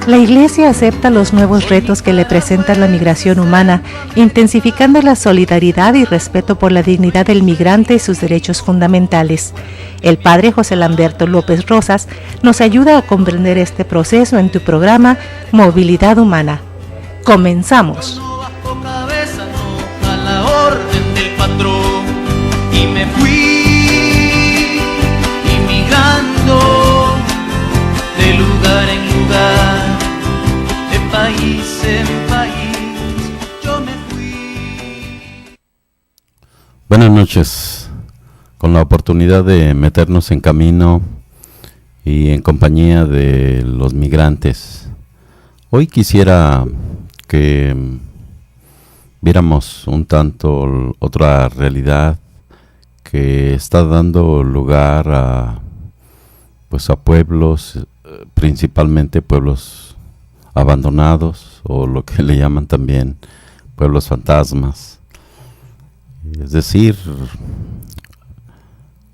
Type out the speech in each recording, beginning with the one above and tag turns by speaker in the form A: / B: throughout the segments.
A: La Iglesia acepta los nuevos retos que le presenta la migración humana, intensificando la solidaridad y respeto por la dignidad del migrante y sus derechos fundamentales. El Padre José Lamberto López Rosas nos ayuda a comprender este proceso en tu programa Movilidad Humana. ¡Comenzamos!
B: Y me fui inmigrando de lugar en lugar, de país en país, yo me fui.
C: Buenas noches, con la oportunidad de meternos en camino y en compañía de los migrantes. Hoy quisiera que viéramos un tanto otra realidad que está dando lugar a pueblos, principalmente pueblos abandonados, o lo que le llaman también pueblos fantasmas. Es decir,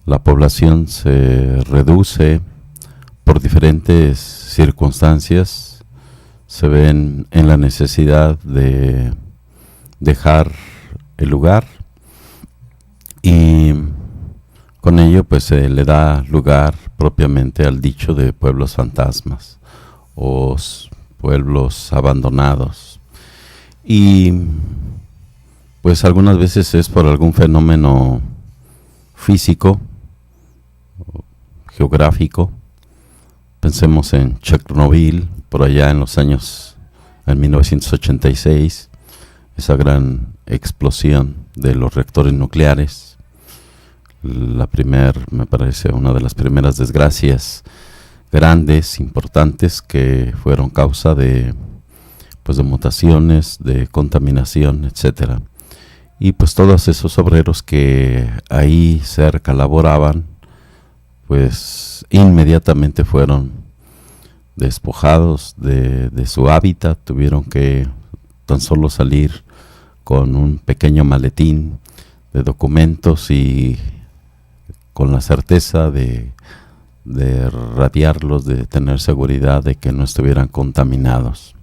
C: la población se reduce por diferentes circunstancias, se ven en la necesidad de dejar el lugar, y con ello pues se le da lugar propiamente al dicho de pueblos fantasmas o pueblos abandonados. Y pues algunas veces es por algún fenómeno físico, geográfico. Pensemos en Chernobyl, por allá en 1986, esa gran explosión de los reactores nucleares. Me parece una de las primeras desgracias grandes, importantes, que fueron causa de mutaciones, de contaminación, etcétera. Y pues todos esos obreros que ahí cerca laboraban, pues inmediatamente fueron despojados de su hábitat, tuvieron que tan solo salir con un pequeño maletín de documentos y con la certeza de radiarlos, de tener seguridad de que no estuvieran contaminados.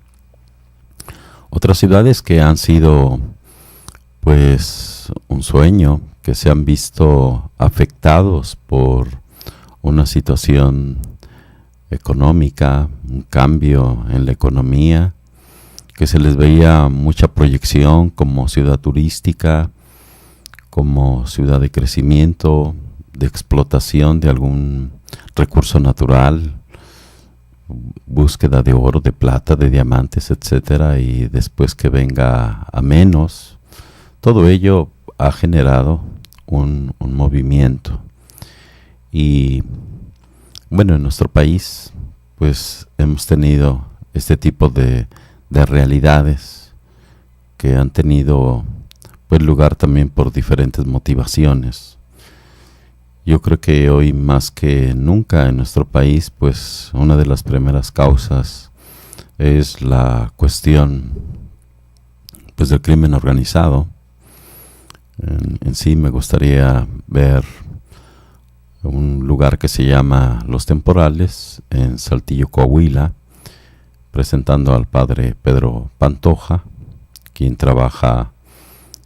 C: Otras ciudades que han sido pues un sueño, que se han visto afectados por una situación económica, un cambio en la economía, que se les veía mucha proyección como ciudad turística, como ciudad de crecimiento, de explotación de algún recurso natural, búsqueda de oro, de plata, de diamantes, etcétera, y después que venga a menos. Todo ello ha generado un movimiento. Y bueno, en nuestro país pues hemos tenido este tipo de realidades que han tenido pues lugar también por diferentes motivaciones. Yo creo que hoy más que nunca en nuestro país, pues una de las primeras causas es la cuestión pues del crimen organizado. En sí me gustaría ver un lugar que se llama Los Temporales en Saltillo, Coahuila, presentando al padre Pedro Pantoja, quien trabaja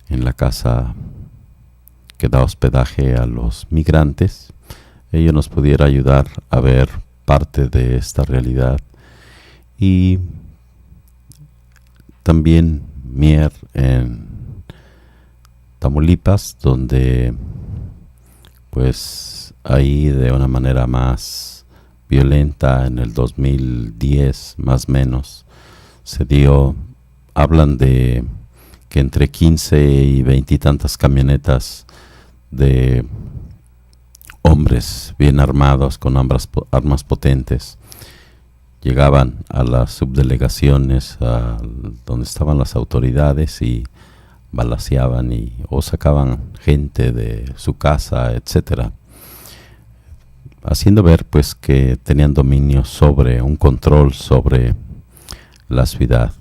C: en la casa que da hospedaje a los migrantes. Ello nos pudiera ayudar a ver parte de esta realidad. Y también Mier en Tamaulipas, donde pues ahí de una manera más violenta en el 2010 más o menos hablan de que entre 15 y 20 y tantas camionetas de hombres bien armados con armas potentes llegaban a las subdelegaciones donde estaban las autoridades y balaceaban o sacaban gente de su casa, etcétera, haciendo ver pues que tenían dominio sobre un control sobre la ciudad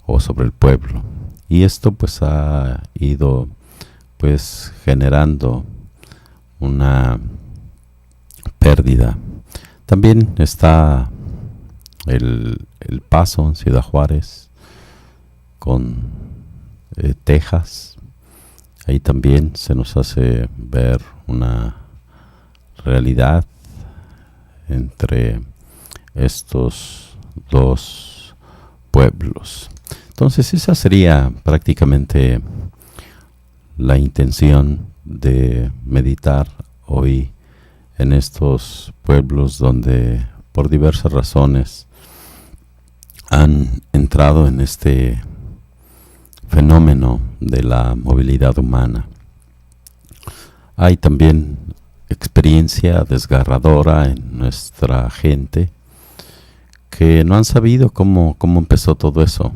C: o sobre el pueblo. Y esto pues ha ido pues generando una pérdida. También está el El Paso, en Ciudad Juárez, con Texas. Ahí también se nos hace ver una realidad entre estos dos pueblos. Entonces esa sería prácticamente la intención de meditar hoy en estos pueblos donde por diversas razones han entrado en este fenómeno de la movilidad humana. Hay también experiencia desgarradora en nuestra gente que no han sabido cómo empezó todo eso,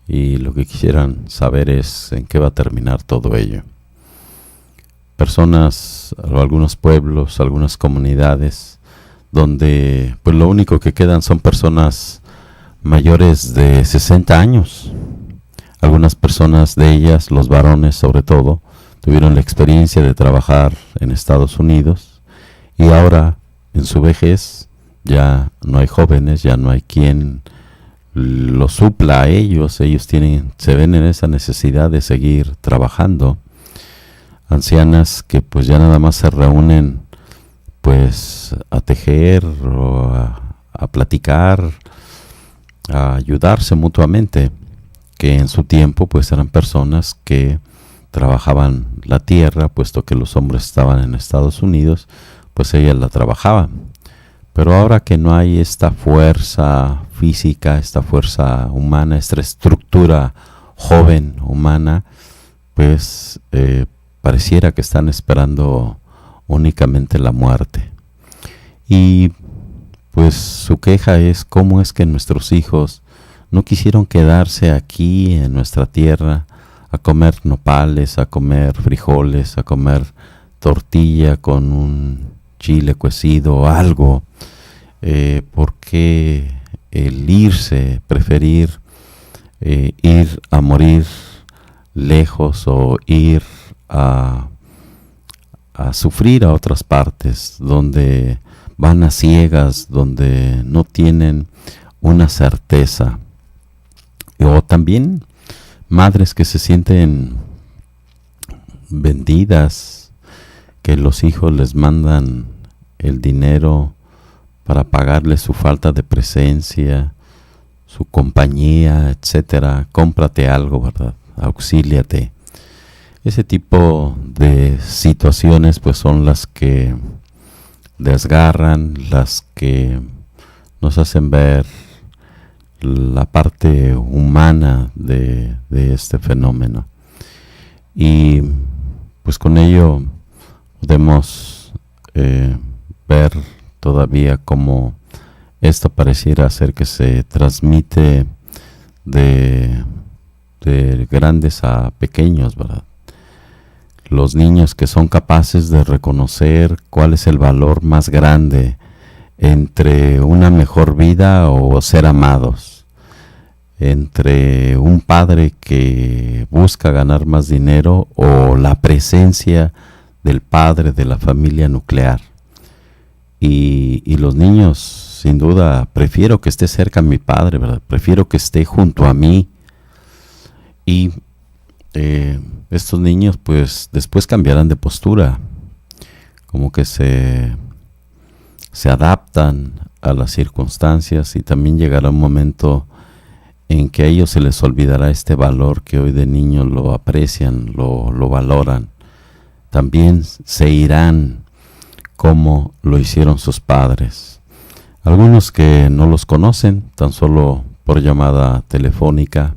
C: y lo que quisieran saber es en qué va a terminar todo ello. Personas, o algunos pueblos, algunas comunidades donde pues lo único que quedan son personas mayores de 60 años. Algunas personas de ellas, los varones sobre todo, tuvieron la experiencia de trabajar en Estados Unidos y ahora en su vejez ya no hay jóvenes, ya no hay quien lo supla a ellos. Se ven en esa necesidad de seguir trabajando. Ancianas que pues ya nada más se reúnen pues a tejer o a platicar, a ayudarse mutuamente, que en su tiempo pues eran personas que trabajaban la tierra, puesto que los hombres estaban en Estados Unidos, pues ellas la trabajaban. Pero ahora que no hay esta fuerza física, esta fuerza humana, esta estructura joven humana, pues pareciera que están esperando únicamente la muerte. Y pues su queja es cómo es que nuestros hijos no quisieron quedarse aquí en nuestra tierra a comer nopales, a comer frijoles, a comer tortilla con un chile cocido o algo. ¿Por qué el irse, preferir ir a morir lejos o ir a sufrir a otras partes donde van a ciegas, donde no tienen una certeza? O también madres que se sienten vendidas, que los hijos les mandan el dinero para pagarles su falta de presencia, su compañía, etcétera. Cómprate algo, ¿verdad? Auxíliate. Ese tipo de situaciones pues son las que desgarran, las que nos hacen ver la parte humana de este fenómeno. Y pues con ello podemos ver todavía cómo esto pareciera ser que se transmite de grandes a pequeños, ¿verdad? Los niños que son capaces de reconocer cuál es el valor más grande entre una mejor vida o ser amados, entre un padre que busca ganar más dinero o la presencia del padre de la familia nuclear. Y los niños, sin duda, prefiero que esté cerca mi padre, ¿verdad? Prefiero que esté junto a mí. Y estos niños pues después cambiarán de postura, como que se adaptan a las circunstancias, y también llegará un momento en que a ellos se les olvidará este valor que hoy de niños lo aprecian, lo valoran. También se irán como lo hicieron sus padres. Algunos que no los conocen, tan solo por llamada telefónica.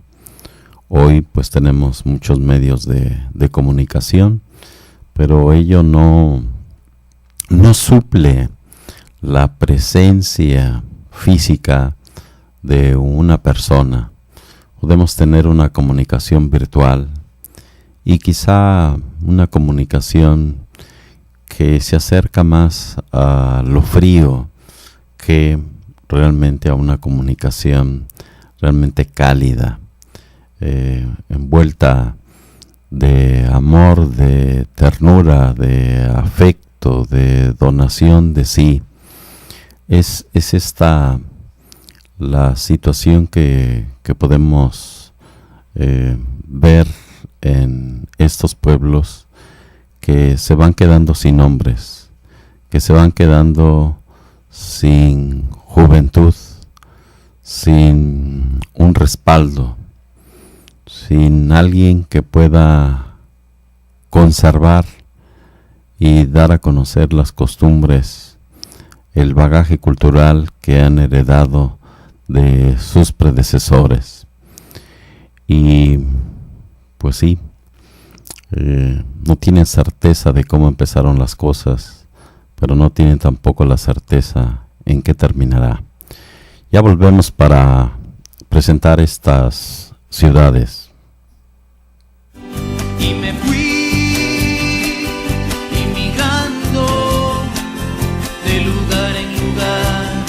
C: Hoy pues tenemos muchos medios de comunicación, pero ello no suple la presencia física de una persona. Podemos tener una comunicación virtual y quizá una comunicación que se acerca más a lo frío que realmente a una comunicación realmente cálida, envuelta de amor, de ternura, de afecto, de donación de sí. Es esta la situación que podemos ver en estos pueblos que se van quedando sin hombres, que se van quedando sin juventud, sin un respaldo, sin alguien que pueda conservar y dar a conocer las costumbres, el bagaje cultural que han heredado de sus predecesores. Y pues sí, no tienen certeza de cómo empezaron las cosas, pero no tienen tampoco la certeza en qué terminará. Ya volvemos para presentar estas ciudades.
B: Y me fui inmigrando de lugar en lugar,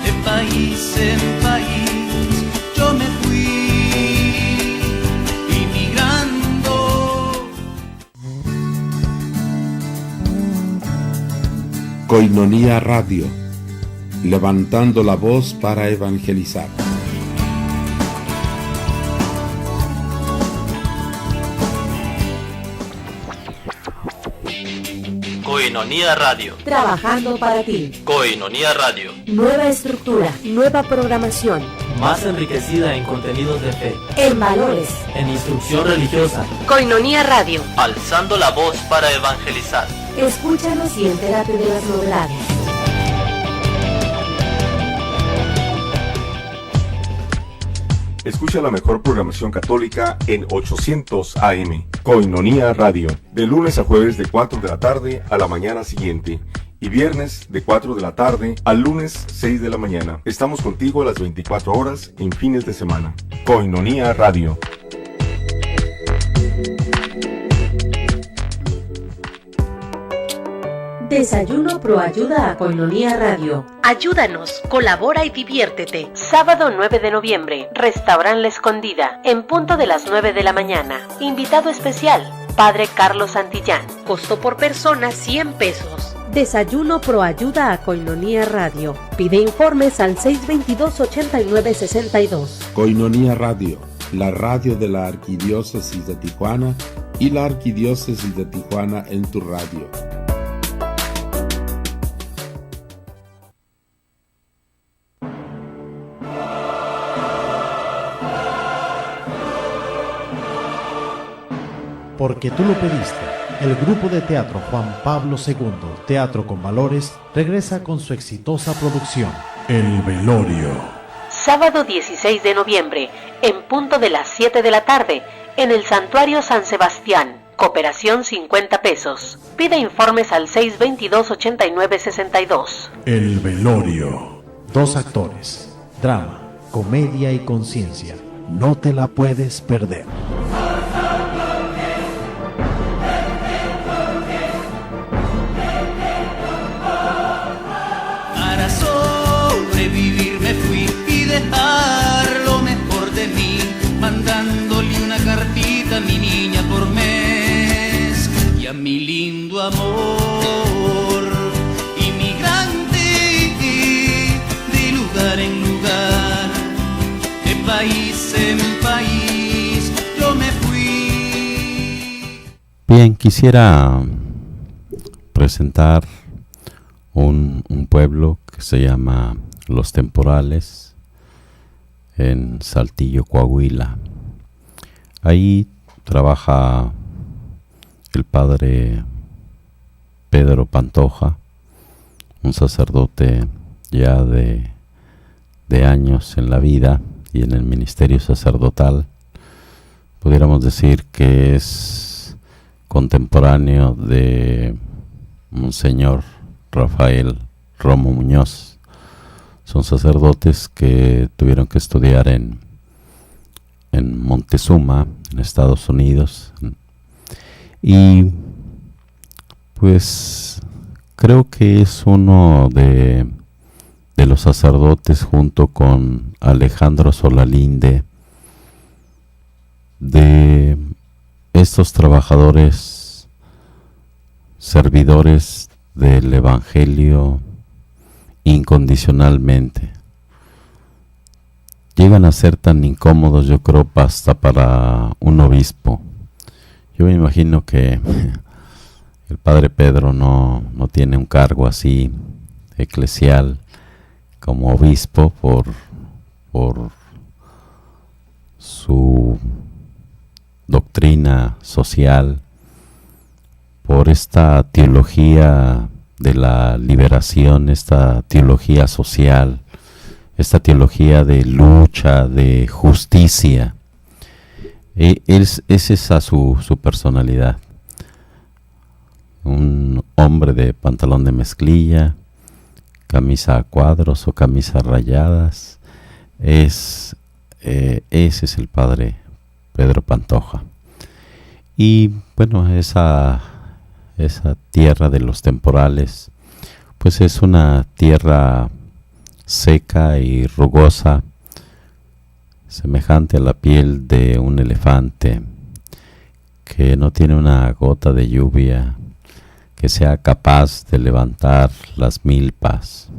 B: de país en país. Yo me fui inmigrando.
D: Koinonia Radio, levantando la voz para evangelizar.
E: Koinonia Radio.
F: Trabajando para ti.
E: Koinonia Radio.
F: Nueva estructura, nueva programación.
E: Más enriquecida en contenidos de fe.
F: En valores.
E: En instrucción religiosa.
F: Koinonia Radio.
E: Alzando la voz para evangelizar.
F: Escúchanos y entérate de las novedades.
G: Escucha la mejor programación católica en 800 AM. Koinonia Radio. De lunes a jueves de 4 de la tarde a la mañana siguiente. Y viernes de 4 de la tarde al lunes 6 de la mañana. Estamos contigo a las 24 horas en fines de semana. Koinonia Radio.
F: Desayuno Proayuda a Koinonia Radio. Ayúdanos, colabora y diviértete. Sábado 9 de noviembre, Restaurant La Escondida, en punto de las 9 de la mañana. Invitado especial, Padre Carlos Santillán. Costo por persona 100 pesos. Desayuno Proayuda a Koinonia Radio. Pide informes al 622-8962.
D: Koinonia Radio, la radio de la Arquidiócesis de Tijuana y la Arquidiócesis de Tijuana en tu radio.
H: Porque tú lo pediste, el grupo de teatro Juan Pablo II, Teatro con Valores, regresa con su exitosa producción, El Velorio.
F: Sábado 16 de noviembre, en punto de las 7 de la tarde, en el Santuario San Sebastián. Cooperación 50 pesos. Pide informes al 622-8962.
H: El Velorio. 2 actores, drama, comedia y conciencia. No te la puedes perder.
B: Para sobrevivir me fui y dejar lo mejor de mí, mandándole una cartita a mi niña por mes y a mi lindo amor, inmigrante de lugar en lugar, de país en país, yo me fui.
C: Bien, quisiera presentar un pueblo que se llama Los Temporales, en Saltillo, Coahuila. Ahí trabaja el padre Pedro Pantoja, un sacerdote ya de años en la vida y en el ministerio sacerdotal. Pudiéramos decir que es contemporáneo de Monseñor Rafael Romo Muñoz. Son sacerdotes que tuvieron que estudiar en Montezuma, en Estados Unidos, y pues creo que es uno de los sacerdotes, junto con Alejandro Solalinde, de estos trabajadores, servidores del Evangelio incondicionalmente. llegan a ser tan incómodos, yo creo, hasta para un obispo. Yo me imagino que el padre Pedro no tiene un cargo así eclesial como obispo por su doctrina social, por esta teología de la liberación, esta teología social, esta teología de lucha, de justicia. Es esa su personalidad. Un hombre de pantalón de mezclilla, camisa a cuadros o camisas rayadas. Ese es el padre Pedro Pantoja. Y bueno, esa tierra de los temporales, pues es una tierra seca y rugosa, semejante a la piel de un elefante, que no tiene una gota de lluvia que sea capaz de levantar las milpas.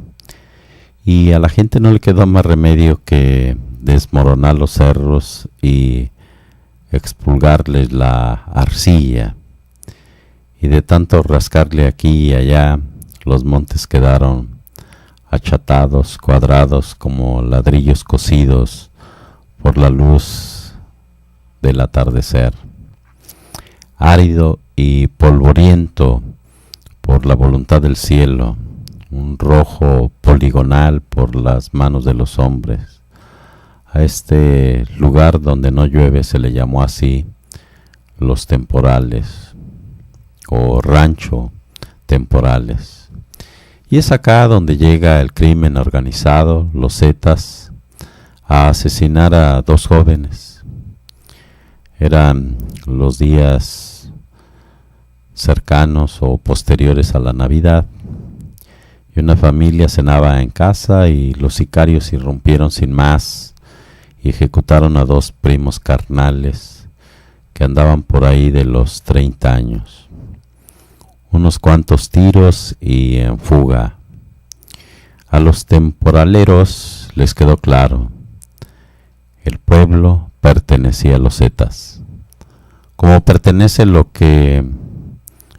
C: Y a la gente no le quedó más remedio que desmoronar los cerros y expurgarles la arcilla. Y de tanto rascarle aquí y allá, los montes quedaron achatados, cuadrados, como ladrillos cocidos por la luz del atardecer. Árido y polvoriento por la voluntad del cielo, un rojo poligonal por las manos de los hombres. A este lugar donde no llueve se le llamó así los temporales, o rancho temporales. Y es acá donde llega el crimen organizado, los Zetas, a asesinar a 2 jóvenes. Eran los días cercanos o posteriores a la Navidad, y una familia cenaba en casa y los sicarios irrumpieron sin más y ejecutaron a 2 primos carnales que andaban por ahí de los 30 años. Unos cuantos tiros y en fuga. A los temporaleros les quedó claro: el pueblo pertenecía a los Zetas, como pertenece lo que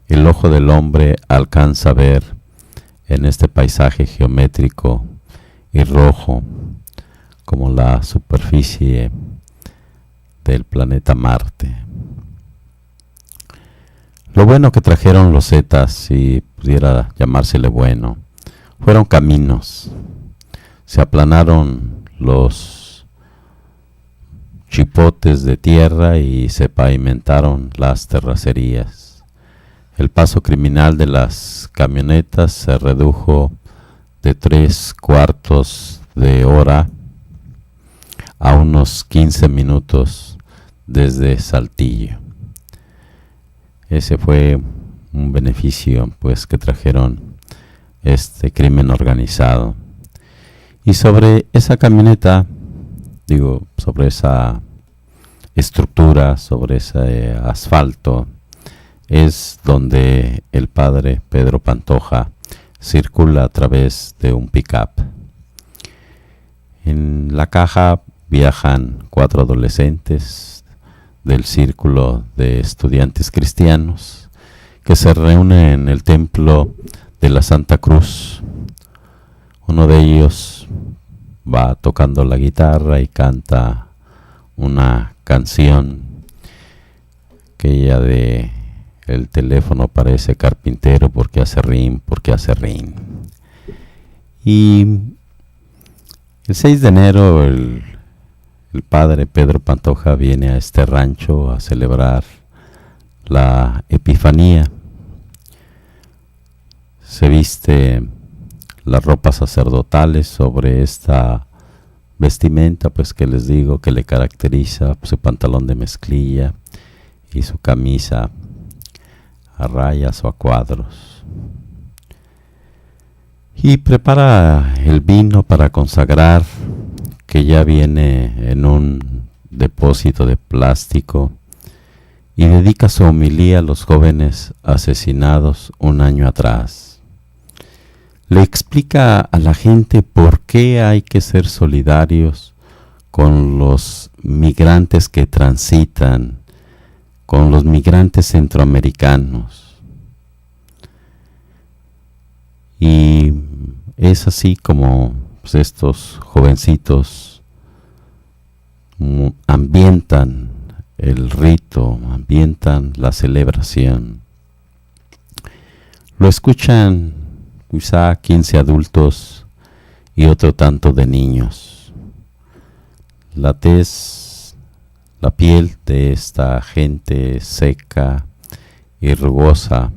C: el ojo del hombre alcanza a ver en este paisaje geométrico y rojo, como la superficie del planeta Marte. Lo bueno que trajeron los Zetas, si pudiera llamársele bueno, fueron caminos. Se aplanaron los chipotes de tierra y se pavimentaron las terracerías. El paso criminal de las camionetas se redujo de 3/4 de hora a unos 15 minutos desde Saltillo. Ese fue un beneficio, pues, que trajeron este crimen organizado. Y sobre esa camioneta, sobre esa estructura, sobre ese asfalto, es donde el padre Pedro Pantoja circula a través de un pick-up. En la caja viajan 4 adolescentes del círculo de estudiantes cristianos que se reúnen en el templo de la Santa Cruz. Uno de ellos va tocando la guitarra y canta una canción que ella de el teléfono parece carpintero porque hace rin. Y el 6 de enero el padre Pedro Pantoja viene a este rancho a celebrar la Epifanía. Se viste las ropas sacerdotales sobre esta vestimenta, pues que les digo que le caracteriza, su pantalón de mezclilla y su camisa a rayas o a cuadros. Y prepara el vino para consagrar, que ya viene en un depósito de plástico, y dedica su homilía a los jóvenes asesinados un año atrás. Le explica a la gente por qué hay que ser solidarios con los migrantes que transitan, con los migrantes centroamericanos. Y es así como pues, estos jovencitos ambientan el rito, ambientan la celebración. Lo escuchan quizá 15 adultos y otro tanto de niños. La tez, la piel de esta gente seca y rugosa,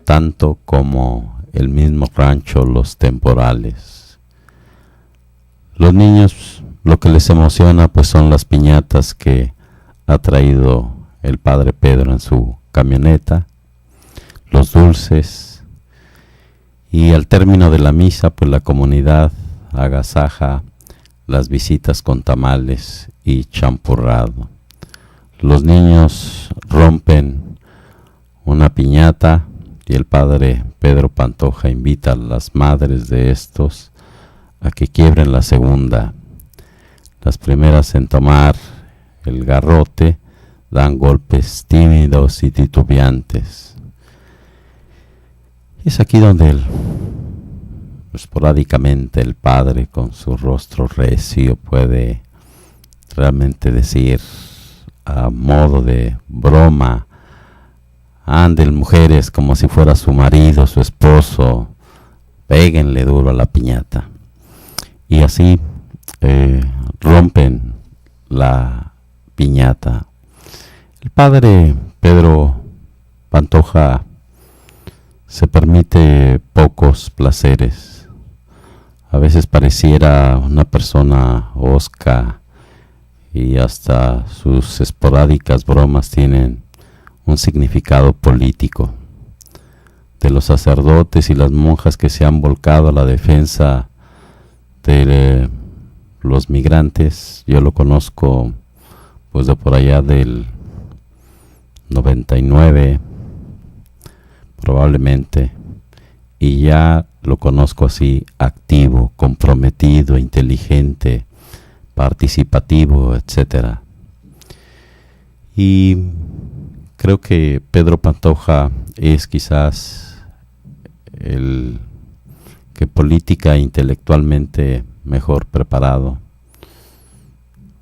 C: tanto como el mismo rancho, los temporales. Los niños, lo que les emociona pues son las piñatas que ha traído el padre Pedro en su camioneta, los dulces, y al término de la misa pues la comunidad agasaja las visitas con tamales y champurrado. Los niños rompen una piñata y el padre Pedro Pantoja invita a las madres de estos a que quiebren la segunda. Las primeras en tomar el garrote dan golpes tímidos y titubeantes. Es aquí donde esporádicamente el padre con su rostro recio puede realmente decir a modo de broma: anden mujeres como si fuera su marido, su esposo, péguenle duro a la piñata. Y así rompen la piñata. El padre Pedro Pantoja se permite pocos placeres. A veces pareciera una persona hosca y hasta sus esporádicas bromas tienen un significado político. De los sacerdotes y las monjas que se han volcado a la defensa de los migrantes, yo lo conozco pues de por allá del 99 probablemente, y ya lo conozco así activo, comprometido, inteligente, participativo, etcétera. Y creo que Pedro Pantoja es quizás el que política e intelectualmente mejor preparado,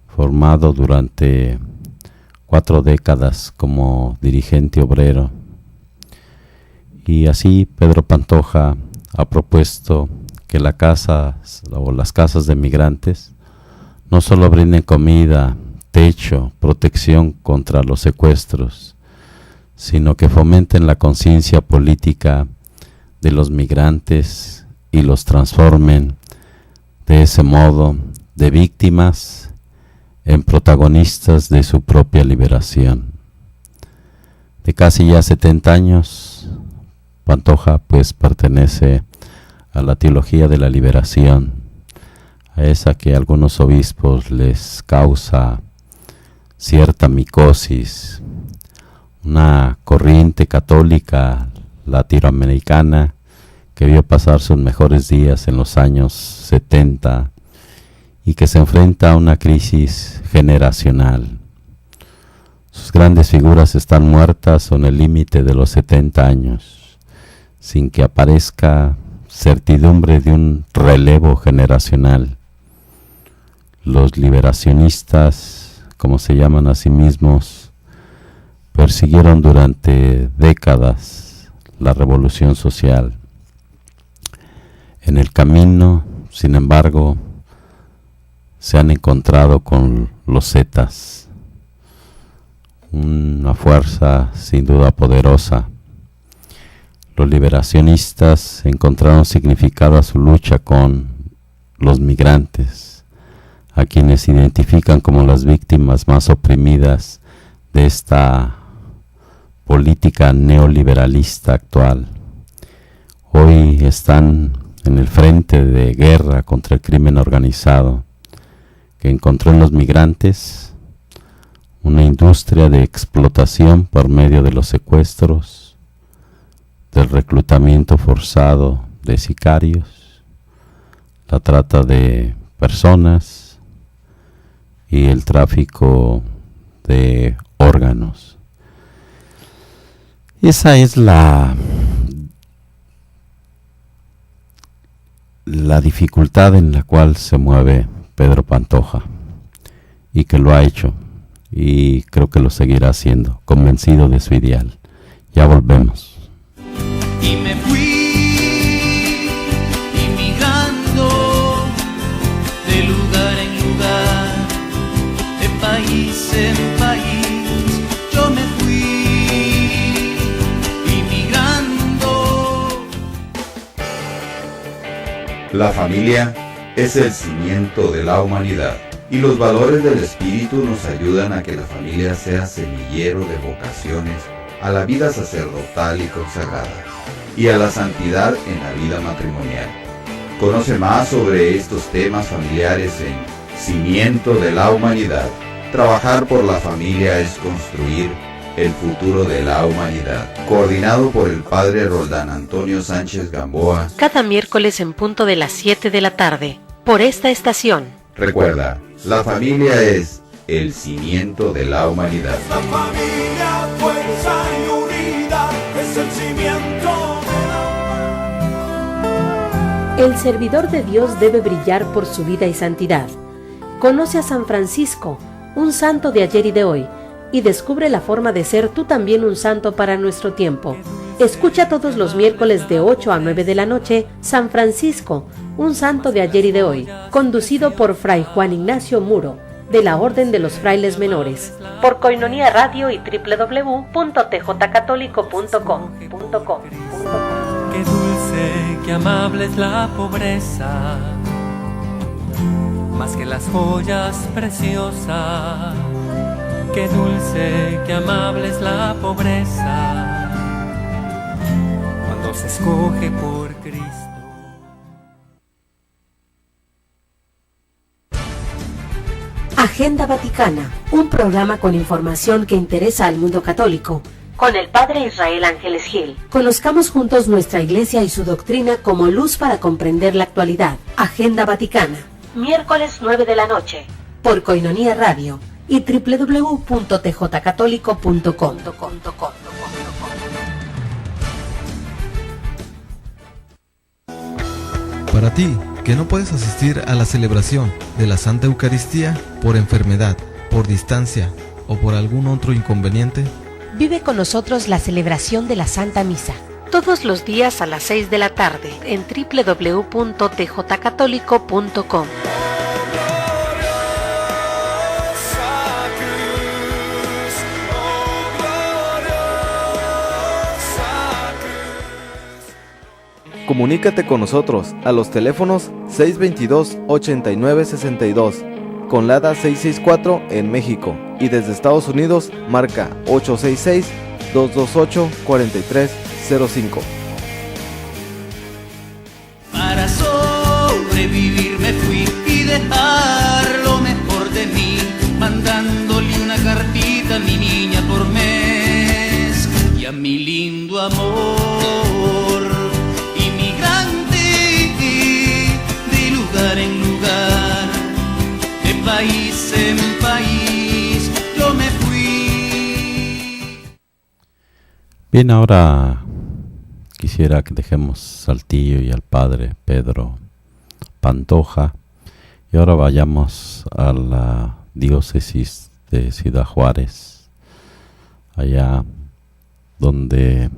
C: formado durante 4 décadas como dirigente obrero. Y así Pedro Pantoja ha propuesto que la casa o las casas de migrantes no solo brinden comida, techo, protección contra los secuestros, sino que fomenten la conciencia política de los migrantes y los transformen de ese modo de víctimas en protagonistas de su propia liberación. De casi ya 70 años, Pantoja pues pertenece a la teología de la liberación, a esa que a algunos obispos les causa cierta micosis, una corriente católica latinoamericana que vio pasar sus mejores días en los años 70 y que se enfrenta a una crisis generacional. Sus grandes figuras están muertas o en el límite de los 70 años, sin que aparezca certidumbre de un relevo generacional. Los liberacionistas, como se llaman a sí mismos, persiguieron durante décadas la revolución social. En el camino, sin embargo, se han encontrado con los Zetas, una fuerza sin duda poderosa. Los liberacionistas encontraron significado a su lucha con los migrantes, a quienes identifican como las víctimas más oprimidas de esta política neoliberalista actual. Hoy están en el frente de guerra contra el crimen organizado, que encontró en los migrantes una industria de explotación por medio de los secuestros, del reclutamiento forzado de sicarios, la trata de personas y el tráfico de órganos. Esa es la dificultad en la cual se mueve Pedro Pantoja, y que lo ha hecho, y creo que lo seguirá haciendo, convencido de su ideal. Ya volvemos.
B: Y me fui inmigrando de lugar en lugar, de país en país. Yo me fui inmigrando.
I: La familia es el cimiento de la humanidad, y los valores del espíritu nos ayudan a que la familia sea semillero de vocaciones a la vida sacerdotal y consagrada, y a la santidad en la vida matrimonial. Conoce más sobre estos temas familiares en Cimiento de la Humanidad. Trabajar por la familia es construir el futuro de la humanidad. Coordinado por el Padre Roldán Antonio Sánchez Gamboa.
F: Cada miércoles en punto de las 7 de la tarde, por esta estación.
I: Recuerda, la familia es el cimiento de la humanidad.
J: La familia, fuerza y unidad, es el cimiento de la
F: El servidor de Dios debe brillar por su vida y santidad. Conoce a San Francisco, un santo de ayer y de hoy, y descubre la forma de ser tú también un santo para nuestro tiempo. Escucha todos los miércoles de 8 a 9 de la noche, San Francisco, un santo de ayer y de hoy, conducido por Fray Juan Ignacio Muro, de la Orden de los Frailes Menores, por Koinonia Radio y www.tjcatólico.com.
K: Qué dulce, qué amable es la pobreza, más que las joyas preciosas. Qué dulce, qué amable es la pobreza, cuando se escoge por Cristo.
F: Agenda Vaticana, un programa con información que interesa al mundo católico, con el Padre Israel Ángeles Gil. Conozcamos juntos nuestra Iglesia y su doctrina como luz para comprender la actualidad. Agenda Vaticana, miércoles 9 de la noche, por Koinonia Radio y www.tjcatólico.com.
L: Para ti, que no puedes asistir a la celebración de la Santa Eucaristía por enfermedad, por distancia o por algún otro inconveniente,
F: vive con nosotros la celebración de la Santa Misa, todos los días a las 6 de la tarde en www.tjcatólico.com.
M: Comunícate con nosotros a los teléfonos 622-8962, con LADA 664 en México, y desde Estados Unidos marca 866-228-4305.
B: Para sobrevivir me fui y dejar lo mejor de mí, mandándole una cartita a mi niña por mes y a mi lindo amor. En lugar, de país en país, yo me fui.
C: Bien, ahora quisiera que dejemos Saltillo y al Padre Pedro Pantoja, y ahora vayamos a la diócesis de Ciudad Juárez, allá donde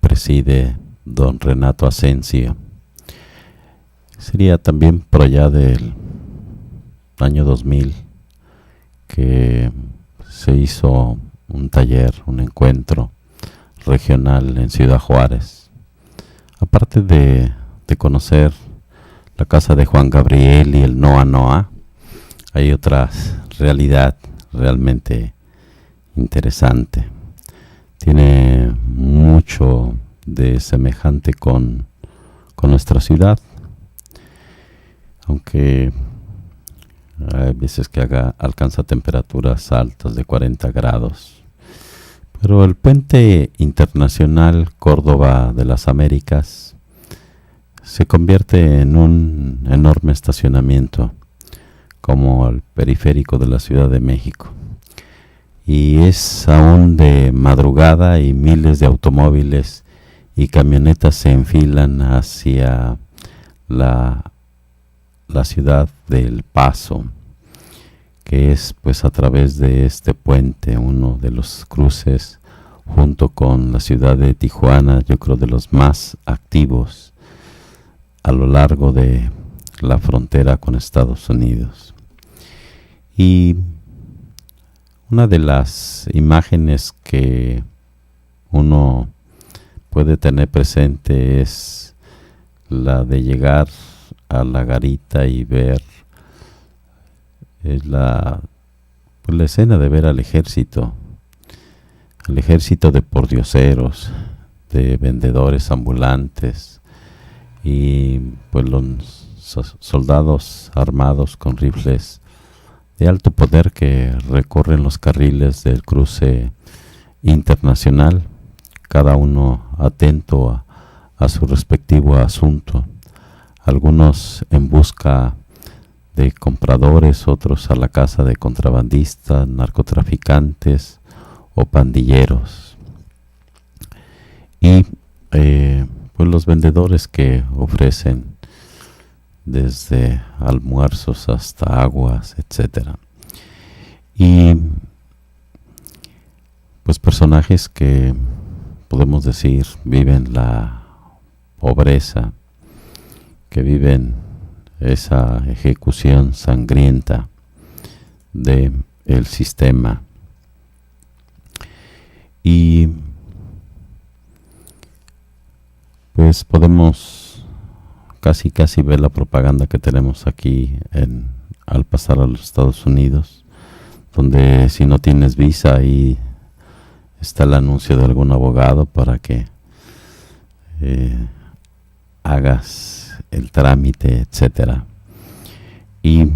C: preside don Renato Asensio. Sería también por allá del año 2000 que se hizo un taller, un encuentro regional en Ciudad Juárez. Aparte de conocer la casa de Juan Gabriel y el Noa Noa, hay otra realidad realmente interesante. Tiene mucho de semejante con nuestra ciudad. Aunque hay veces que alcanza temperaturas altas de 40 grados. Pero el puente internacional Córdoba de las Américas se convierte en un enorme estacionamiento como el periférico de la Ciudad de México. Y es aún de madrugada y miles de automóviles y camionetas se enfilan hacia la ciudad del Paso, que es pues a través de este puente, uno de los cruces junto con la ciudad de Tijuana, yo creo de los más activos a lo largo de la frontera con Estados Unidos. Y una de las imágenes que uno puede tener presente es la de llegar a la garita y ver la escena de ver al ejército de pordioseros, de vendedores ambulantes y pues los soldados armados con rifles de alto poder que recorren los carriles del cruce internacional, cada uno atento a su respectivo asunto, algunos en busca de compradores, otros a la caza de contrabandistas, narcotraficantes o pandilleros. Y pues los vendedores que ofrecen desde almuerzos hasta aguas, etcétera. Y pues personajes que podemos decir viven la pobreza, que viven esa ejecución sangrienta de el sistema. Y pues podemos casi ver la propaganda que tenemos aquí al pasar a los Estados Unidos, donde si no tienes visa ahí está el anuncio de algún abogado para que hagas el trámite, etcétera. Y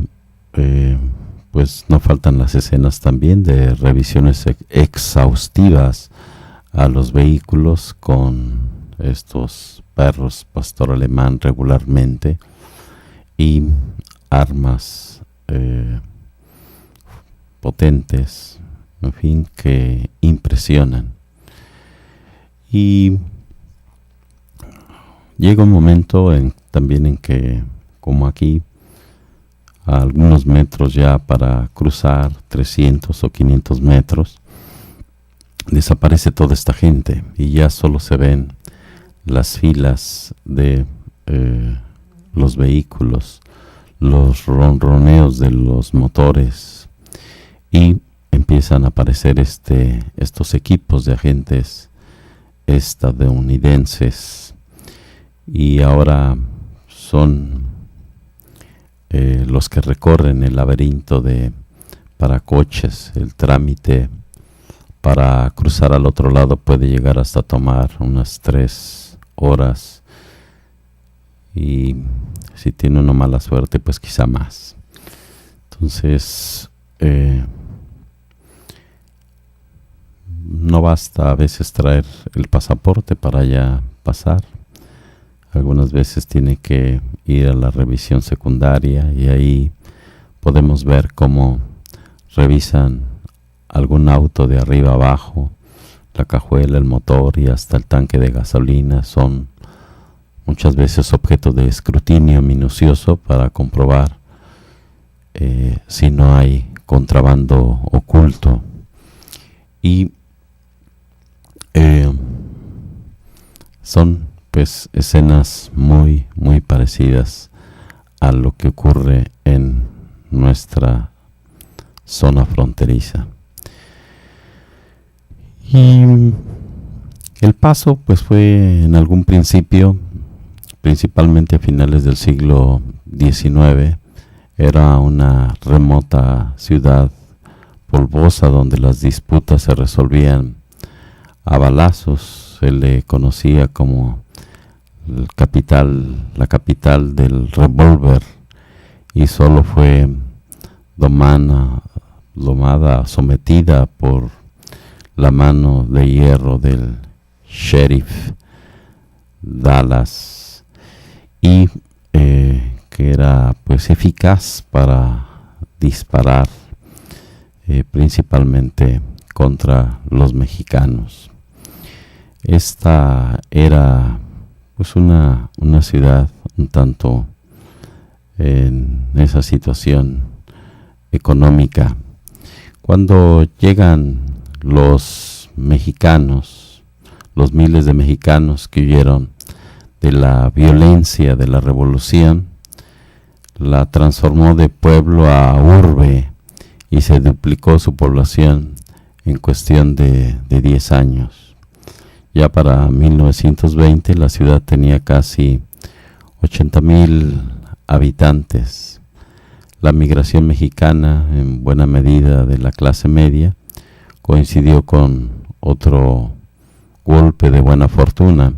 C: pues no faltan las escenas también de revisiones exhaustivas a los vehículos con estos perros pastor alemán regularmente y armas potentes, en fin, que impresionan. Y llega un momento también en que, como aquí, a algunos metros ya para cruzar 300 o 500 metros, desaparece toda esta gente y ya solo se ven las filas de los vehículos, los ronroneos de los motores, y empiezan a aparecer estos equipos de agentes estadounidenses, y ahora son los que recorren el laberinto de paracoches. El trámite para cruzar al otro lado puede llegar hasta tomar unas 3 horas, y si tiene una mala suerte pues quizá más. Entonces no basta a veces traer el pasaporte para ya pasar. Algunas veces tiene que ir a la revisión secundaria, y ahí podemos ver cómo revisan algún auto de arriba abajo, la cajuela, el motor y hasta el tanque de gasolina. Son muchas veces objeto de escrutinio minucioso para comprobar si no hay contrabando oculto. Y son pues escenas muy parecidas a lo que ocurre en nuestra zona fronteriza. Y El Paso pues fue en algún principio, principalmente a finales del siglo XIX, era una remota ciudad polvosa donde las disputas se resolvían a balazos. Se le conocía como la capital del revólver, y solo fue sometida por la mano de hierro del sheriff Dallas, y que era pues eficaz para disparar principalmente contra los mexicanos. Esta era pues una ciudad un tanto en esa situación económica. Cuando llegan los mexicanos, los miles de mexicanos que huyeron de la violencia de la revolución, la transformó de pueblo a urbe y se duplicó su población en cuestión de 10 años. Ya para 1920 la ciudad tenía casi 80,000 habitantes. La migración mexicana, en buena medida de la clase media, coincidió con otro golpe de buena fortuna.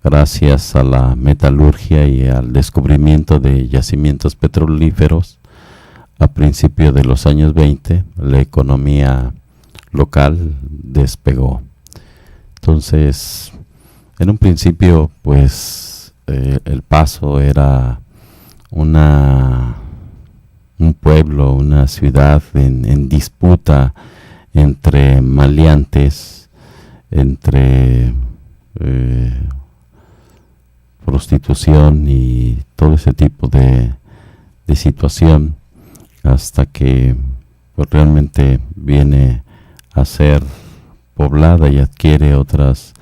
C: Gracias a la metalurgia y al descubrimiento de yacimientos petrolíferos, a principios de los años 20, la economía local despegó. Entonces, en un principio, pues, El Paso era un pueblo, una ciudad en disputa entre maleantes, entre prostitución y todo ese tipo de situación, hasta que pues, realmente viene a ser poblada y adquiere otras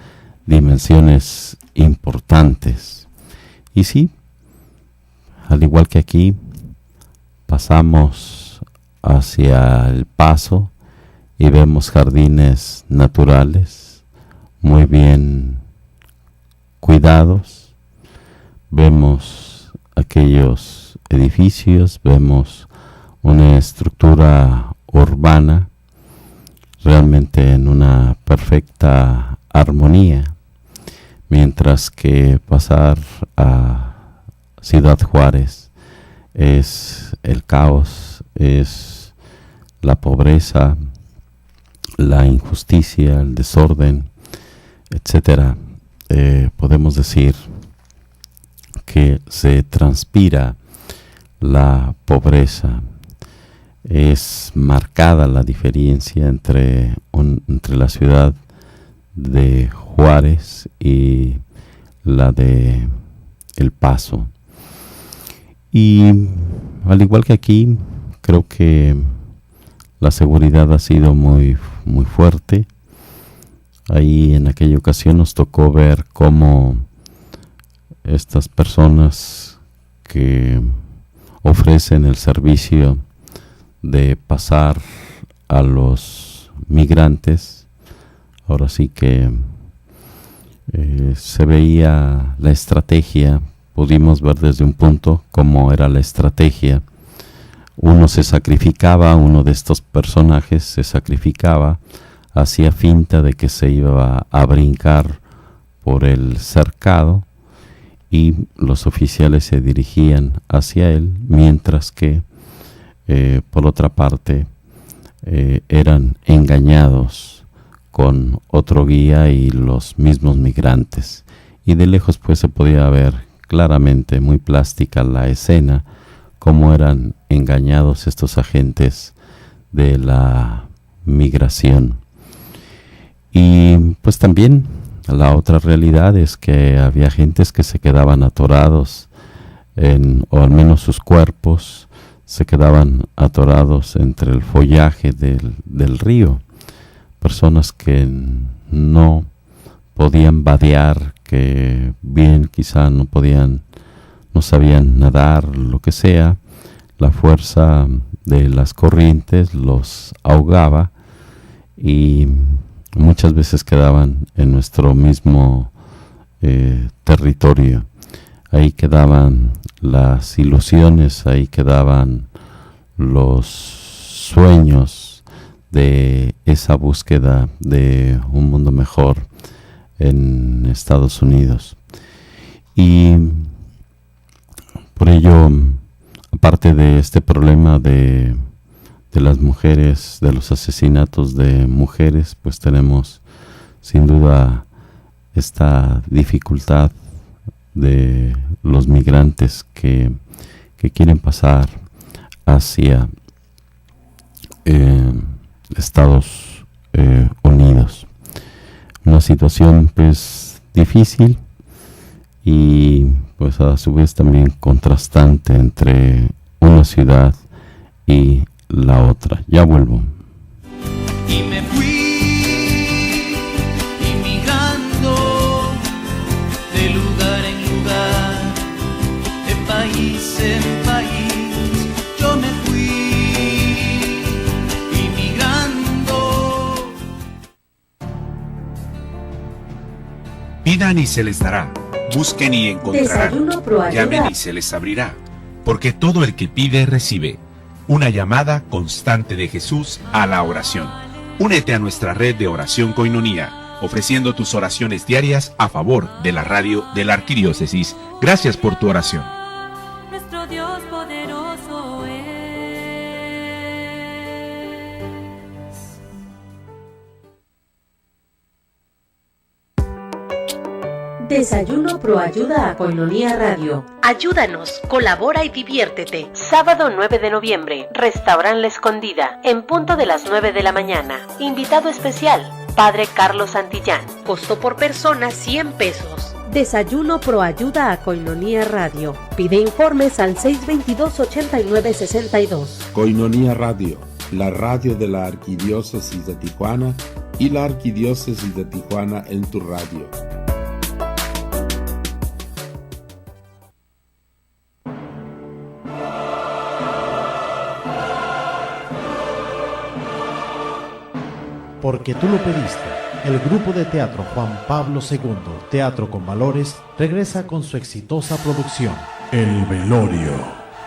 C: dimensiones importantes. Y sí, al igual que aquí, pasamos hacia El Paso y vemos jardines naturales muy bien cuidados, vemos aquellos edificios, vemos una estructura urbana realmente en una perfecta armonía, mientras que pasar a Ciudad Juárez es el caos, es la pobreza, la injusticia, el desorden, etcétera. Podemos decir que se transpira la pobreza. Es marcada la diferencia entre la ciudad de Juárez y la de El Paso. Y al igual que aquí, creo que la seguridad ha sido muy, muy fuerte. Ahí en aquella ocasión nos tocó ver cómo estas personas que ofrecen el servicio de pasar a los migrantes, ahora sí que se veía la estrategia, pudimos ver desde un punto cómo era la estrategia. Uno de estos personajes se sacrificaba, hacía finta de que se iba a brincar por el cercado y los oficiales se dirigían hacia él, mientras que por otra parte eran engañados con otro guía y los mismos migrantes, y de lejos pues se podía ver claramente, muy plástica la escena, cómo eran engañados estos agentes de la migración. Y pues también la otra realidad es que había gentes que se quedaban atorados o al menos sus cuerpos se quedaban atorados entre el follaje del río. Personas que no podían vadear, que bien quizá no sabían nadar, lo que sea. La fuerza de las corrientes los ahogaba y muchas veces quedaban en nuestro mismo territorio. Ahí quedaban las ilusiones, ahí quedaban los sueños de esa búsqueda de un mundo mejor en Estados Unidos. Y por ello, aparte de este problema de las mujeres, de los asesinatos de mujeres, pues tenemos sin duda esta dificultad de los migrantes que quieren pasar hacia Estados Unidos. Una situación pues difícil y pues a su vez también contrastante entre una ciudad y la otra. Ya vuelvo.
B: Y me fui inmigrando de lugar en lugar, de país en país. Yo me fui inmigrando.
N: Pidan y se les dará, busquen y encontrarán,
F: Desayuno Pro Ayuda.
N: llamen y se les abrirá, porque todo el que pide recibe. Una llamada constante de Jesús a la oración. Únete a nuestra red de oración Koinonía, ofreciendo tus oraciones diarias a favor de la radio de la Arquidiócesis. Gracias por tu oración.
K: Nuestro Dios poderoso es.
F: Desayuno Pro Ayuda a Koinonía Radio. Ayúdanos, colabora y diviértete. Sábado 9 de noviembre, Restaurant La Escondida, en punto de las 9 de la mañana. Invitado especial, Padre Carlos Santillán. Costo por persona 100 pesos. Desayuno Pro Ayuda a Koinonía Radio. Pide informes al 622-8962.
D: Koinonía Radio, la radio de la Arquidiócesis de Tijuana y la Arquidiócesis de Tijuana en tu radio.
H: Porque tú lo pediste, el grupo de teatro Juan Pablo II, Teatro con Valores, regresa con su exitosa producción, El Velorio.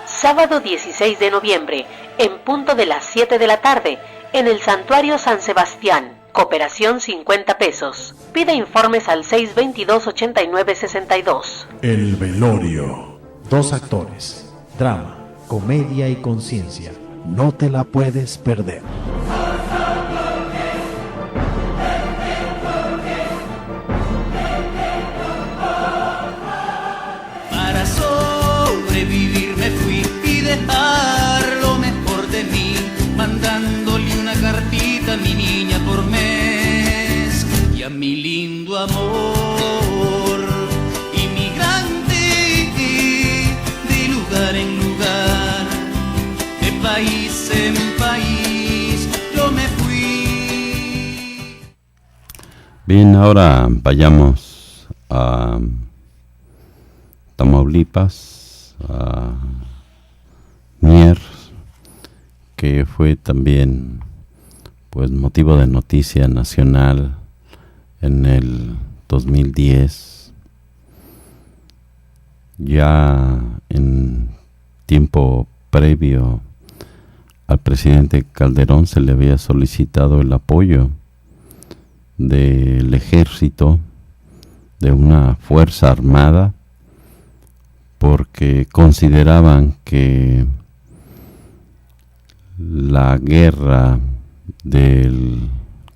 F: Sábado 16 de noviembre, en punto de las 7 de la tarde, en el Santuario San Sebastián. Cooperación 50 pesos. Pide informes al 622-8962.
H: El Velorio. 2 actores, drama, comedia y conciencia. No te la puedes perder.
B: Para sobrevivir me fui y dejar lo mejor de mí, mandándole una cartita a mi niña por mes y a mi lindo amor, inmigrante de lugar en lugar, de país en país, yo me fui.
C: Bien, ahora vayamos a Tamaulipas, a Mier, que fue también pues motivo de noticia nacional en el 2010. Ya en tiempo previo al presidente Calderón se le había solicitado el apoyo del ejército, de una fuerza armada, porque consideraban que la guerra del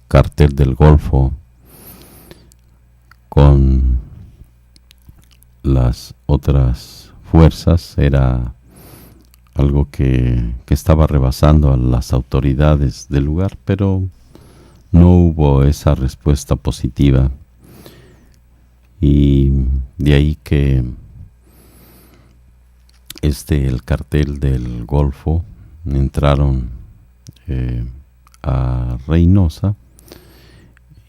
C: Cártel del Golfo con las otras fuerzas era algo que estaba rebasando a las autoridades del lugar, pero no hubo esa respuesta positiva, y de ahí que el Cártel del Golfo entraron a Reynosa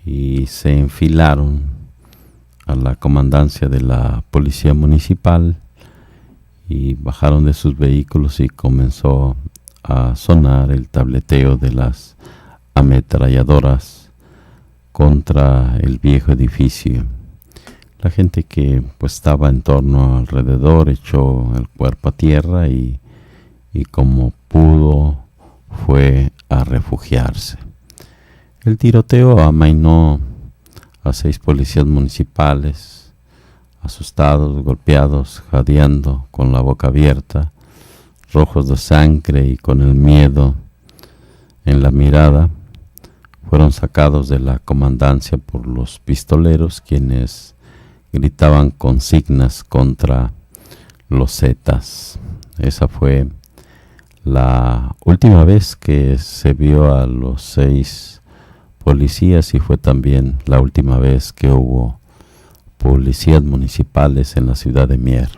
C: y se enfilaron a la comandancia de la policía municipal y bajaron de sus vehículos y comenzó a sonar el tableteo de las ametralladoras contra el viejo edificio. La gente que pues estaba en torno alrededor echó el cuerpo a tierra y como pudo fue a refugiarse. El tiroteo amainó a 6 policías municipales, asustados, golpeados, jadeando, con la boca abierta, rojos de sangre y con el miedo en la mirada. Fueron sacados de la comandancia por los pistoleros, quienes gritaban consignas contra los zetas. Esa fue la última vez que se vio a los 6 policías, y fue también la última vez que hubo policías municipales en la ciudad de Mier.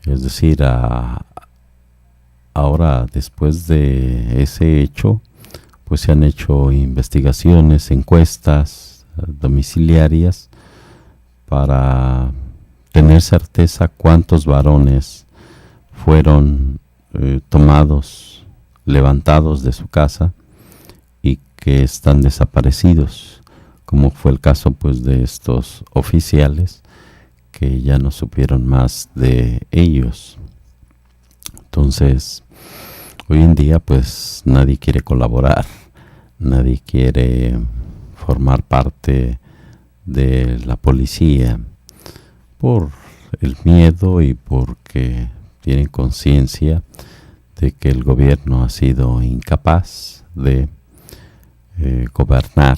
C: Es decir, ahora, después de ese hecho, pues se han hecho investigaciones, encuestas domiciliarias para tener certeza cuántos varones fueron tomados, levantados de su casa y que están desaparecidos, como fue el caso pues de estos oficiales que ya no supieron más de ellos. Entonces, hoy en día pues nadie quiere colaborar, nadie quiere formar parte de la policía por el miedo y porque tienen conciencia de que el gobierno ha sido incapaz de gobernar,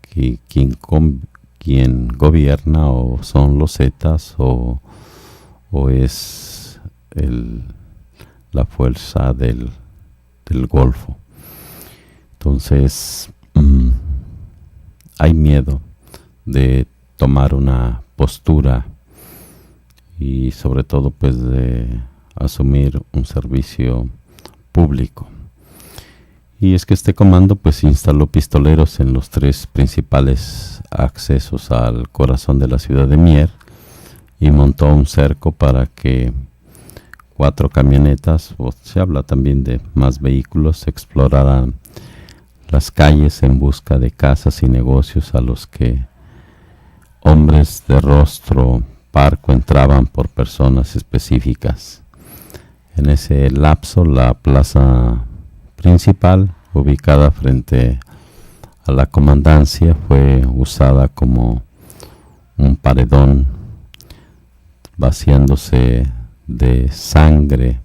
C: que quien gobierna o son los Zetas o es la fuerza del Golfo. Entonces hay miedo de tomar una postura y sobre todo pues de asumir un servicio público. Y es que este comando pues instaló pistoleros en los 3 principales accesos al corazón de la ciudad de Mier y montó un cerco para que 4 camionetas, o se habla también de más vehículos, exploraran las calles en busca de casas y negocios a los que hombres de rostro parco entraban por personas específicas. En ese lapso, la plaza principal, ubicada frente a la comandancia, fue usada como un paredón, vaciándose de sangre.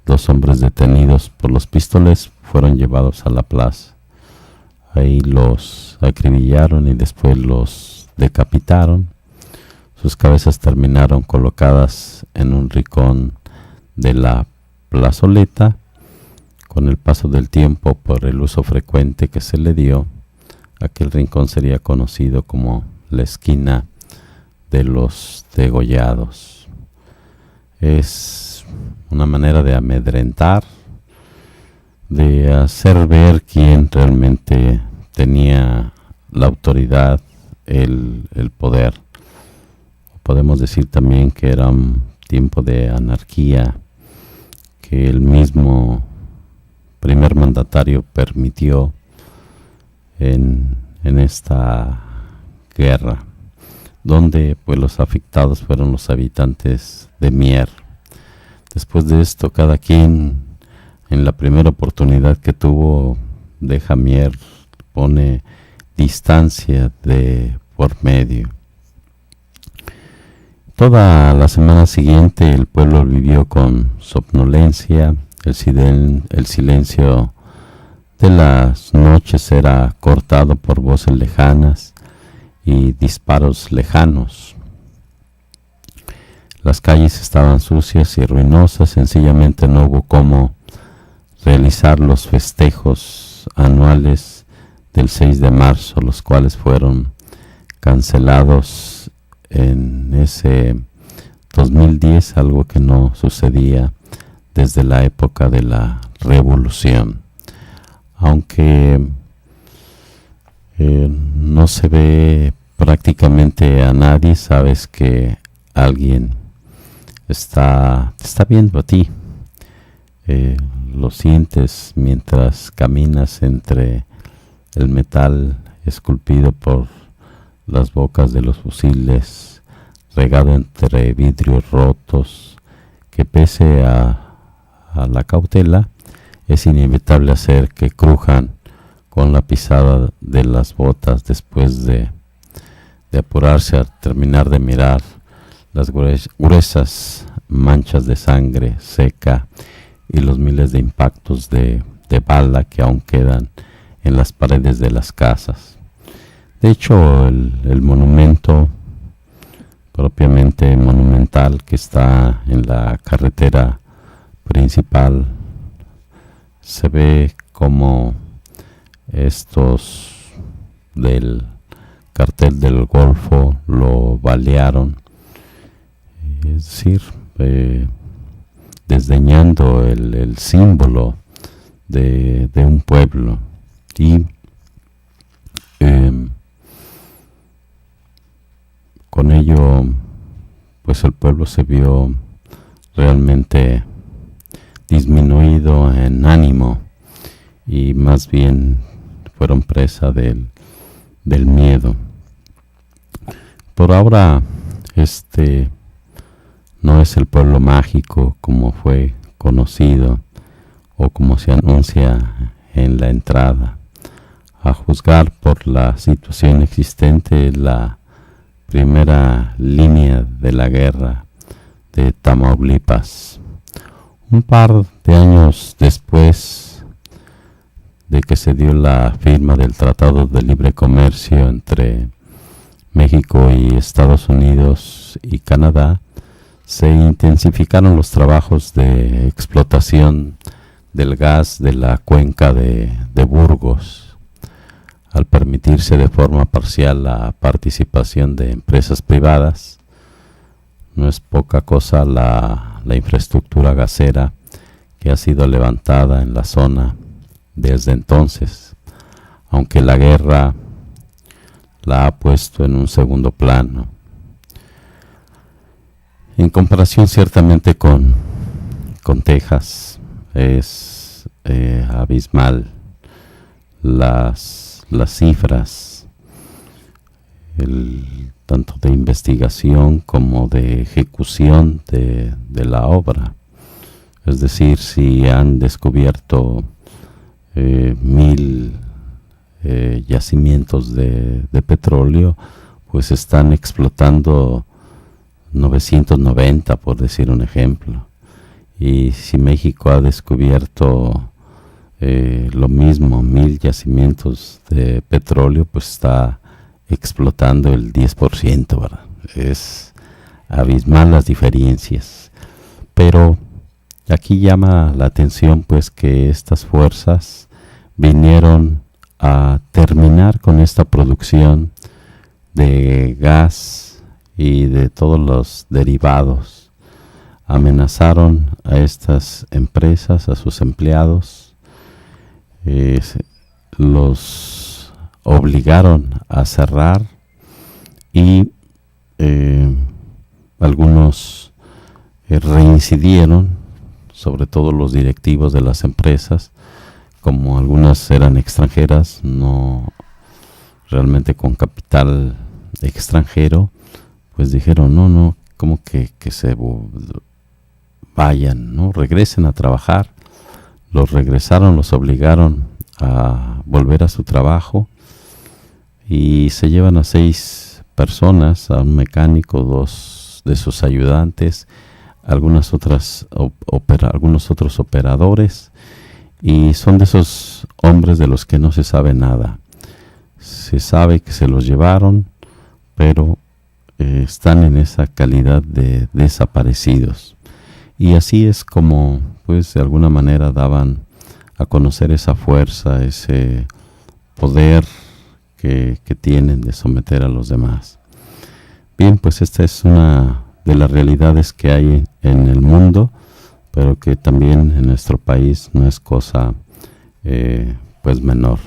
C: 2 hombres detenidos por los pistoles fueron llevados a la plaza. Ahí los acribillaron y después los decapitaron. Sus cabezas terminaron colocadas en un rincón de la plazoleta. Con el paso del tiempo, por el uso frecuente que se le dio, aquel rincón sería conocido como la esquina de los degollados. Es una manera de amedrentar, de hacer ver quién realmente tenía la autoridad, el poder. Podemos decir también que era un tiempo de anarquía, que el mismo primer mandatario permitió en esta guerra, donde pues los afectados fueron los habitantes de Mier. Después de esto, cada quien en la primera oportunidad que tuvo deja Mier, pone distancia de por medio. Toda la semana siguiente el pueblo vivió con somnolencia. El silencio de las noches era cortado por voces lejanas y disparos lejanos. Las calles estaban sucias y ruinosas, sencillamente no hubo cómo realizar los festejos anuales del 6 de marzo, los cuales fueron cancelados en ese 2010, algo que no sucedía desde la época de la Revolución. Aunque no se ve prácticamente a nadie, sabes que alguien está viendo a ti. Lo sientes mientras caminas entre el metal esculpido por las bocas de los fusiles, regado entre vidrios rotos, que pese a la cautela es inevitable hacer que crujan con la pisada de las botas después de apurarse a terminar de mirar las gruesas manchas de sangre seca y los miles de impactos de bala que aún quedan en las paredes de las casas. De hecho, el monumento propiamente monumental que está en la carretera principal se ve como estos del cartel del Golfo lo balearon, es decir, desdeñando el símbolo de un pueblo, y con ello pues el pueblo se vio realmente disminuido en ánimo, y más bien fueron presa del miedo. Por ahora no es el pueblo mágico como fue conocido o como se anuncia en la entrada. A juzgar por la situación existente, la primera línea de la guerra de Tamaulipas. Un par de años después de que se dio la firma del Tratado de Libre Comercio entre México y Estados Unidos y Canadá, se intensificaron los trabajos de explotación del gas de la cuenca de Burgos, al permitirse de forma parcial la participación de empresas privadas. No es poca cosa la infraestructura gasera que ha sido levantada en la zona desde entonces, aunque la guerra la ha puesto en un segundo plano. En comparación ciertamente con Texas, es abismal las cifras, tanto de investigación como de ejecución de la obra. Es decir, si han descubierto 1000 yacimientos de petróleo, pues están explotando 990, por decir un ejemplo. Y si México ha descubierto lo mismo, 1000 yacimientos de petróleo, pues está explotando el 10%, ¿verdad? Es abismal las diferencias. Pero aquí llama la atención pues que estas fuerzas vinieron a terminar con esta producción de gas y de todos los derivados. Amenazaron a estas empresas, a sus empleados, los obligaron a cerrar, y algunos reincidieron, sobre todo los directivos de las empresas, como algunas eran extranjeras, no realmente con capital extranjero, pues dijeron no, como que se vayan, no regresen a trabajar. Los regresaron, los obligaron a volver a su trabajo, y se llevan a 6 personas, a un mecánico, 2 de sus ayudantes, algunos otros operadores, y son de esos hombres de los que no se sabe nada. Se sabe que se los llevaron, pero están en esa calidad de desaparecidos. Y así es como, pues, de alguna manera daban a conocer esa fuerza, ese poder que tienen de someter a los demás. Bien, pues esta es una de las realidades que hay en el mundo, pero que también en nuestro país no es cosa pues menor.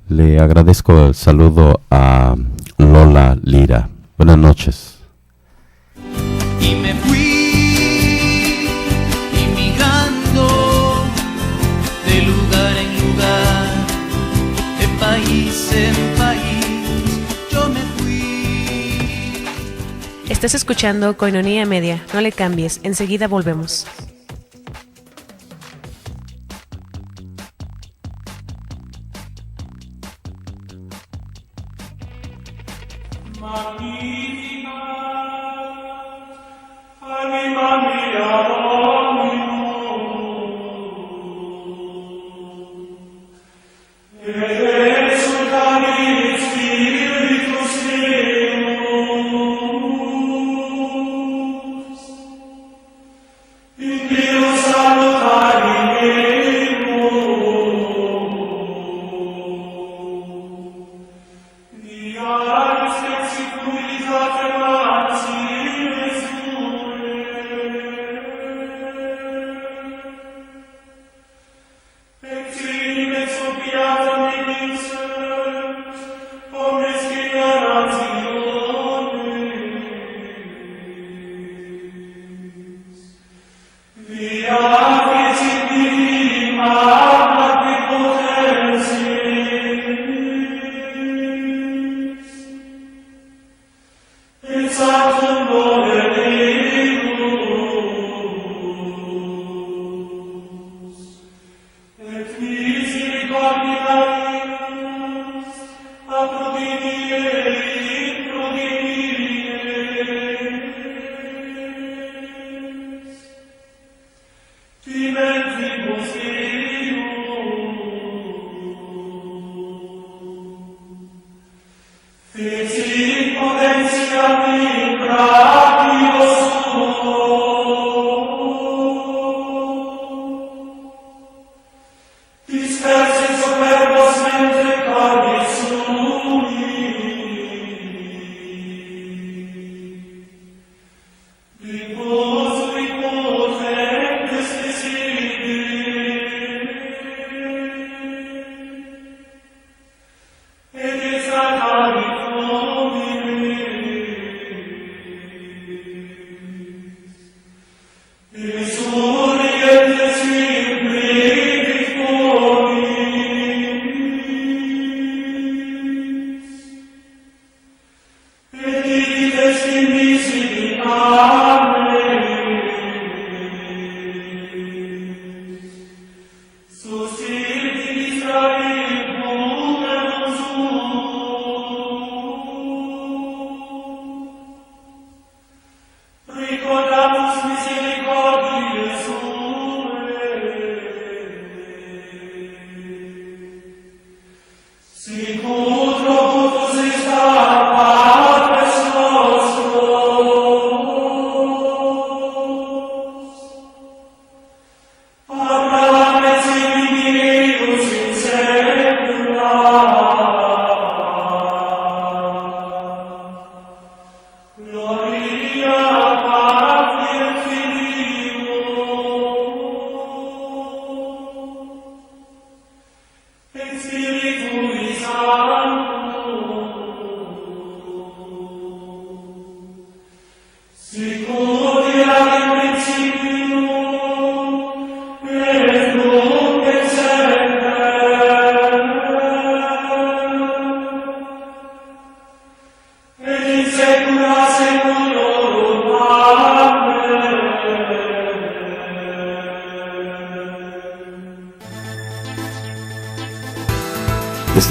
C: Le agradezco el saludo a Lola Lira. Buenas noches.
B: Y me fui inmigrando de lugar en lugar, de país en país, yo me fui.
F: Estás escuchando Koinonia Media, no le cambies, enseguida volvemos.
J: In Dio salutari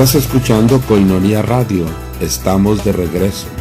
D: Estás escuchando Koinonia Radio. Estamos de regreso.